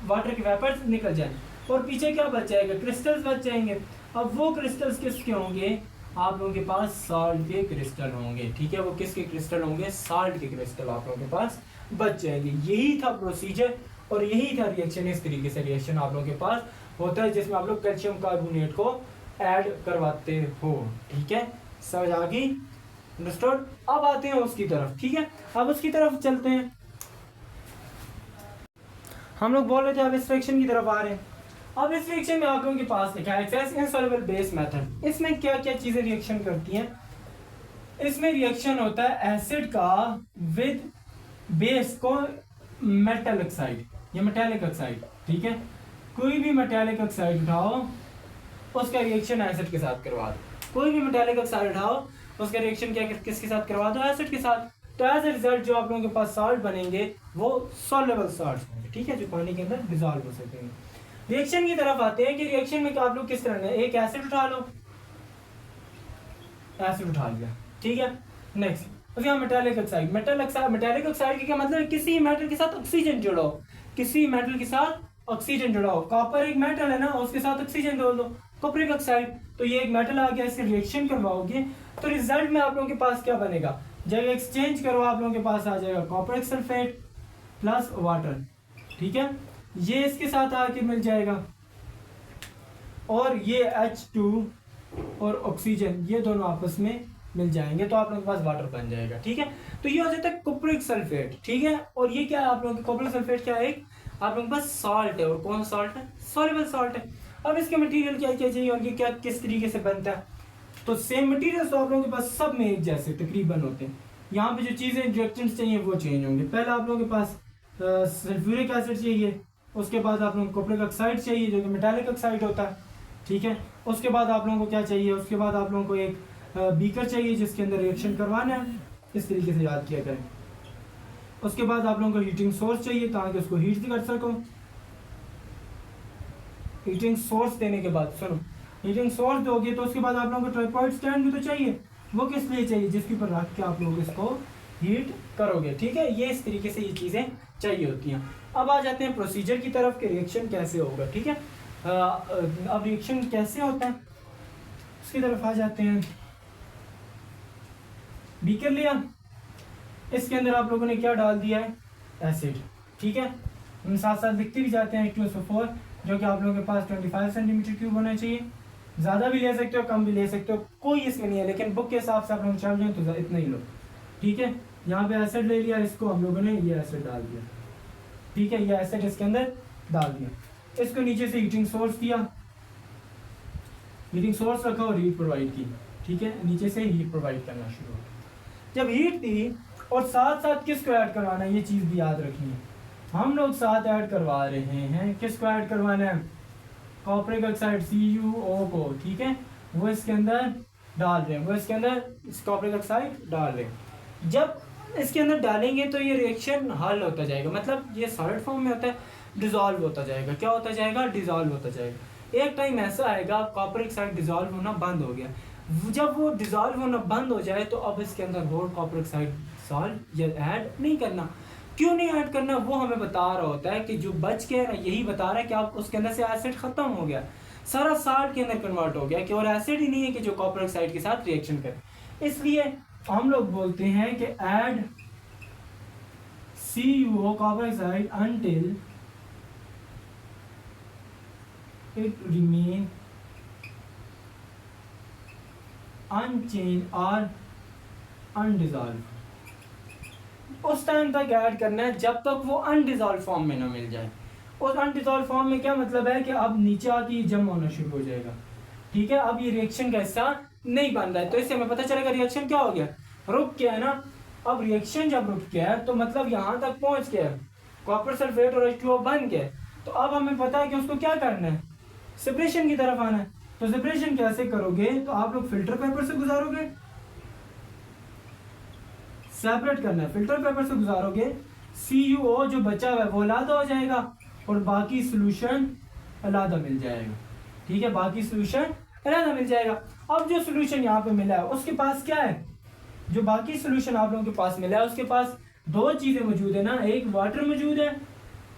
वाटर के वेपर्स निकल जाए और पीछे क्या बच जाएगा? क्रिस्टल्स बच जाएंगे। अब वो क्रिस्टल्स किसके होंगे? आप लोगों के पास साल्ट के क्रिस्टल होंगे। ठीक है, वो किसके क्रिस्टल होंगे? साल्ट के क्रिस्टल आप लोगों के पास बच जाएंगे। यही था प्रोसीजर और यही था रिएक्शन। इस तरीके से रिएक्शन आप लोगों के पास होता है जिसमें आप लोग कैल्शियम कार्बोनेट को ऐड करवाते हो। ठीक है, समझ आ गई? अंडरस्टूड? अब आते हैं उसकी तरफ। ठीक है, अब उसकी तरफ चलते हैं। हम लोग बोल रहे थे अब इस रिएक्शन की तरफ आ रहे हैं। अब इस रिएक्शन में आप लोगों के पास लिखा है एक्सेस इनसॉल्युबल बेस मेथड। इसमें क्या क्या चीजें रिएक्शन करती हैं? इसमें रिएक्शन होता है एसिड का विद बेस को मेटल ऑक्साइड या मेटालिक ऑक्साइड। ठीक है, कोई भी मेटालिक ऑक्साइड उठाओ उसका रिएक्शन एसिड के साथ करवा दो। कोई भी मेटालिक ऑक्साइड उठाओ उसका रिएक्शन क्या किसके साथ करवा दो? एसिड के साथ। तो एज ए रिजल्ट जो आप लोगों के पास साल्ट बनेंगे वो सॉल्युबल साल्ट होंगे। ठीक है, जो पानी के अंदर डिजॉल्व हो सकेंगे। रिएक्शन की तरफ आते हैं कि रिएक्शन में आप लोग किस तरह है? एक एसिड उठा लो, एसिड उठा लिया। ठीक है, नेक्स्ट उसके बाद मेटालिक ऑक्साइड। मेटालिक ऑक्साइड का क्या मतलब है? किसी मेटल के साथ ऑक्सीजन जुड़ाओ, किसी मेटल के साथ ऑक्सीजन जुड़ाओ। कॉपर एक मेटल है ना, उसके साथ ऑक्सीजन जोड़ दो, कॉपरिक ऑक्साइड। तो ये एक मेटल आ गया, इससे रिएक्शन करवाओगे तो रिजल्ट में आप लोगों के पास क्या बनेगा? जब एक्सचेंज करो आप लोगों के पास आ जाएगा कॉपर सल्फेट प्लस वाटर। ठीक है, ये इसके साथ आके मिल जाएगा और ये H2 और ऑक्सीजन ये दोनों आपस में मिल जाएंगे तो आप लोगों के पास वाटर बन जाएगा। ठीक है, तो ये हो जाता है कॉपरिक सल्फेट। ठीक है, और ये क्या है? आप लोगों के कॉपरिक सल्फेट क्या है? एक आप लोगों के पास सॉल्ट है। और कौन सा सॉल्ट है? सॉल्युबल सॉल्ट है। अब इसके मटेरियल क्या क्या चाहिए और ये क्या किस तरीके से बनता है? तो सेम मटेरियल तो आप लोगों के पास सब में एक जैसे तकरीबन होते हैं। यहाँ पे जो चीज़ें रिएक्टेंट्स चाहिए वो चेंज होंगे। पहले आप लोगों के पास सल्फ्यूरिक एसिड चाहिए, उसके बाद आप लोगों को कॉपरिक ऑक्साइड चाहिए जो कि मेटालिक ऑक्साइड होता है। ठीक है, उसके बाद आप लोगों को क्या चाहिए? उसके बाद आप लोगों को एक बीकर चाहिए जिसके अंदर रिएक्शन करवाना है। इस तरीके से याद किया करें। उसके बाद आप लोगों को हीटिंग सोर्स चाहिए ताकि उसको हीट भी कर सको। हीटिंग सोर्स देने के बाद सुनो, हीटिंग सोर्स दोगे तो उसके बाद आप लोगों को ट्राइपॉड स्टैंड भी तो चाहिए। वो किस लिए चाहिए? जिसके ऊपर रख के आप लोग इसको हीट करोगे। ठीक है, ये इस तरीके से ये चीज़ें चाहिए होती हैं। अब आ जाते हैं प्रोसीजर की तरफ कि रिएक्शन कैसे होगा। ठीक है, अब रिएक्शन कैसे होता है उसकी तरफ आ जाते हैं। बीकर लिया, इसके अंदर आप लोगों ने क्या डाल दिया है? एसिड। ठीक है, हम साथ साथ लिखते भी जाते हैं H2SO4 जो कि आप लोगों के पास 25 सेंटीमीटर क्यूब होना चाहिए। ज़्यादा भी ले सकते हो, कम भी ले सकते हो, कोई इसमें नहीं है, लेकिन बुक के हिसाब से आप लोग चल जाए तो इतना ही लो। ठीक है, यहाँ पे एसिड ले लिया, इसको हम लोगों ने ये एसिड डाल दिया। ठीक है, ये एसिड इसके अंदर डाल दिया। इसको नीचे से हीटिंग सोर्स दिया, हीटिंग सोर्स रखा और हीट प्रोवाइड की। ठीक है, नीचे से हीट प्रोवाइड करना शुरू हो। जब हीट दी और साथ साथ किसको ऐड करवाना है ये चीज़ भी याद रखनी है। हम लोग साथ ऐड करवा रहे हैं, किसको ऐड करवाना है, कॉपरिक ऑक्साइड CuO को, ठीक है, वो इसके अंदर डाल रहे हैं, वो इसके अंदर इस कॉपरिक ऑक्साइड डाल रहे हैं। जब इसके अंदर डालेंगे तो ये रिएक्शन हल होता जाएगा, मतलब ये सॉलिड फॉर्म में होता है, डिजॉल्व होता जाएगा। क्या होता जाएगा, डिजॉल्व होता जाएगा। एक टाइम ऐसा आएगा कॉपरिक ऑक्साइड डिजॉल्व होना बंद हो गया, जब वो डिजॉल्व होना बंद हो जाए तो अब इसके अंदर और कॉपरिक ऑक्साइड सॉल्ट या ऐड नहीं करना। क्यों नहीं ऐड करना, वो हमें बता रहा होता है कि जो बच के यही बता रहा है कि आप उसके अंदर से एसिड खत्म हो गया, सारा साल्ट के अंदर कन्वर्ट हो गया, कि और एसिड ही नहीं है कि जो कॉपर ऑक्साइड के साथ रिएक्शन करे। इसलिए हम लोग बोलते हैं कि add CuO copper oxide until it remain unchanged or undissolved। उस टाइम तक ऐड करना है जब तक वो अनडिजॉल्व फॉर्म में ना मिल जाए। और अनडिजॉल्व फॉर्म में क्या मतलब है कि अब नीचे आके जम होना शुरू हो जाएगा, ठीक है। अब ये रिएक्शन का हिस्सा नहीं बन रहा है, तो इससे हमें पता चलेगा रिएक्शन क्या हो गया, रुक गया है ना। अब रिएक्शन जब रुक गया है तो मतलब यहाँ तक पहुँच गया, कॉपर सल्फेट और H2O बन गया, तो अब हमें पता है कि उसको क्या करना है, सेपरेशन की तरफ आना है। तो सेपरेशन कैसे करोगे, तो आप लोग फिल्टर पेपर से गुजारोगे, सेपरेट करना है, फिल्टर पेपर से गुजारोगे, CuO जो बचा हुआ है वो अलग हो जाएगा और बाकी सोल्यूशन अलग मिल जाएगा, ठीक है, बाकी सोल्यूशन अलग मिल जाएगा। अब जो सोल्यूशन यहाँ पे मिला है उसके पास क्या है, जो बाकी सोल्यूशन आप लोगों के पास मिला है उसके पास दो चीजें मौजूद है ना, एक वाटर मौजूद है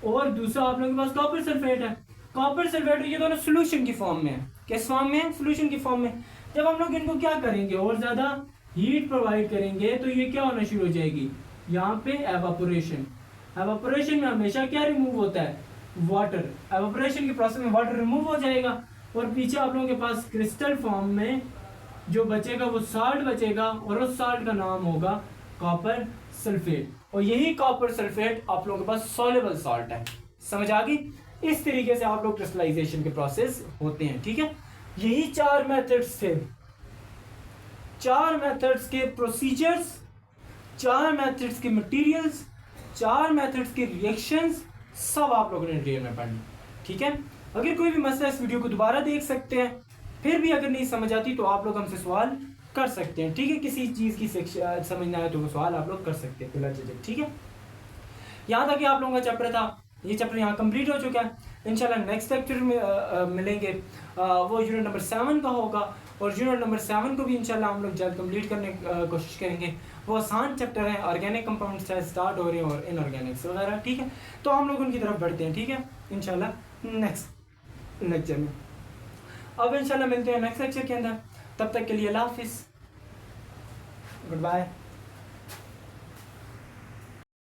और दूसरा आप लोगों के पास कॉपर सल्फेट है। कॉपर सल्फेट ये दोनों सोल्यूशन की फॉर्म में है, किस फॉर्म में है, सोल्यूशन की फॉर्म में। जब हम लोग इनको क्या करेंगे और ज्यादा हीट प्रोवाइड करेंगे तो ये क्या होना शुरू हो जाएगी, यहाँ पे एवापोरेशन। एवापोरेशन में हमेशा क्या रिमूव होता है, वाटर। एवापोरेशन के प्रोसेस में वाटर रिमूव हो जाएगा और पीछे आप लोगों के पास क्रिस्टल फॉर्म में जो बचेगा वो साल्ट बचेगा और उस साल्ट का नाम होगा कॉपर सल्फेट। और यही कॉपर सल्फेट आप लोगों के पास सॉल्युबल साल्ट है। समझ आ गई? इस तरीके से आप लोग क्रिस्टलाइजेशन के प्रोसेस होते हैं, ठीक है। यही चार मेथड्स थे, चार मेथड्स के प्रोसीजर्स, चार मेथड्स के मटेरियल्स, चार मेथड्स के रिएक्शंस, सब आप लोगों ने डिटेल में पढ़नी, ठीक है। अगर कोई भी मसला इस वीडियो को दोबारा देख सकते हैं, फिर भी अगर नहीं समझ आती तो आप लोग हमसे सवाल कर सकते हैं, ठीक है। किसी चीज़ की समझ ना आए तो वो सवाल आप लोग कर सकते हैं बिला झिझक, ठीक है। यहाँ तक कि आप लोगों का चैप्टर था, ये चैप्टर यहाँ कंप्लीट हो चुका है। इंशाल्लाह नेक्स्ट लेक्चर में मिलेंगे, वो यूनिट नंबर 7 का होगा और यूनिट नंबर 7 को भी इंशाल्लाह हम लोग जल्द कंप्लीट करने की कोशिश करेंगे। वो आसान चैप्टर है, ऑर्गेनिक कंपाउंड स्टार्ट हो रहे हैं और इनऑर्गेनिक्स वगैरह, ठीक है। तो हम लोग उनकी तरफ बढ़ते हैं, ठीक है, इंशाल्लाह नेक्स्ट लेक्चर में। अब इंशाल्लाह मिलते हैं नेक्स्ट लेक्चर के अंदर, तब तक के लिए अल्लाह हाफिज़, गुड बाय।